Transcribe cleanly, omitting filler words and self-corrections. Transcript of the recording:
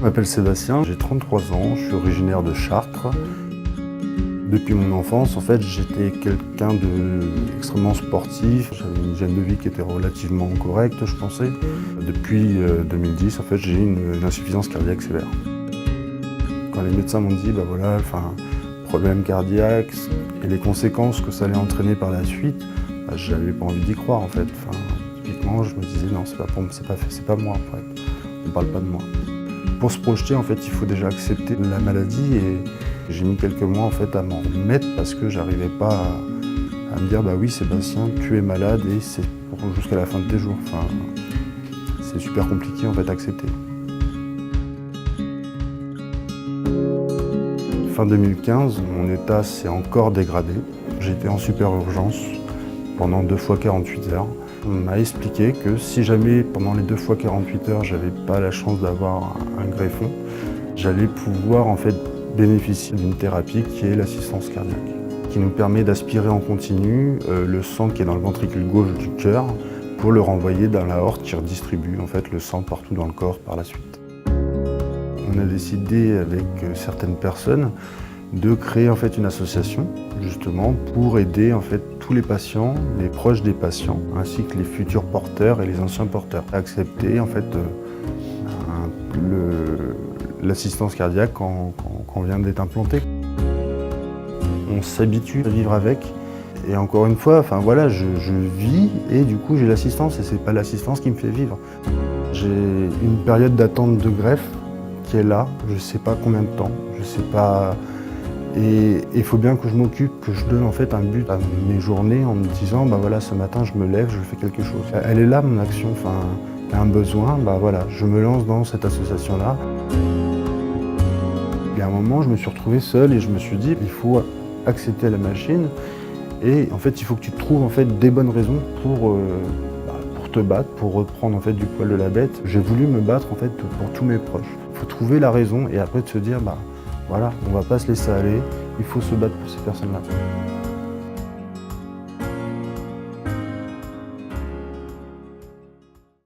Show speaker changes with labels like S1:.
S1: Je m'appelle Sébastien, j'ai 33 ans, je suis originaire de Chartres. Depuis mon enfance, en fait, j'étais quelqu'un d'extrêmement sportif. J'avais une hygiène de vie qui était relativement correcte, je pensais. Depuis 2010, en fait, j'ai une insuffisance cardiaque sévère. Quand les médecins m'ont dit, voilà, problème cardiaque et les conséquences que ça allait entraîner par la suite, j'avais pas envie d'y croire, en fait. Typiquement, je me disais, non, c'est pas moi, en fait. On parle pas de moi. Pour se projeter, en fait, il faut déjà accepter la maladie et j'ai mis quelques mois en fait, à m'en remettre parce que j'arrivais pas à me dire oui Sébastien, tu es malade et c'est jusqu'à la fin de tes jours. C'est super compliqué en fait à accepter. Fin 2015, mon état s'est encore dégradé. J'étais en super urgence pendant 2 fois 48 heures. On m'a expliqué que si jamais pendant les 2 fois 48 heures j'avais pas la chance d'avoir un greffon, j'allais pouvoir en fait bénéficier d'une thérapie qui est l'assistance cardiaque, qui nous permet d'aspirer en continu le sang qui est dans le ventricule gauche du cœur pour le renvoyer dans la aorte qui redistribue en fait le sang partout dans le corps par la suite. On a décidé avec certaines personnes de créer en fait une association justement pour aider en fait tous les patients, les proches des patients, ainsi que les futurs porteurs et les anciens porteurs à accepter en fait l'assistance cardiaque quand on vient d'être implanté. On s'habitue à vivre avec et encore une fois, je vis et du coup j'ai l'assistance et c'est pas l'assistance qui me fait vivre. J'ai une période d'attente de greffe qui est là, je sais pas combien de temps, je sais pas. Et il faut bien que je m'occupe, que je donne en fait un but à mes journées en me disant ce matin je me lève, je fais quelque chose. Elle est là mon action, il y a un besoin, je me lance dans cette association-là. Et à un moment je me suis retrouvé seul et je me suis dit il faut accepter la machine et en fait il faut que tu trouves en fait des bonnes raisons pour te battre, pour reprendre en fait du poil de la bête. J'ai voulu me battre en fait pour tous mes proches. Il faut trouver la raison et après de se dire on va pas se laisser aller, il faut se battre pour ces personnes-là.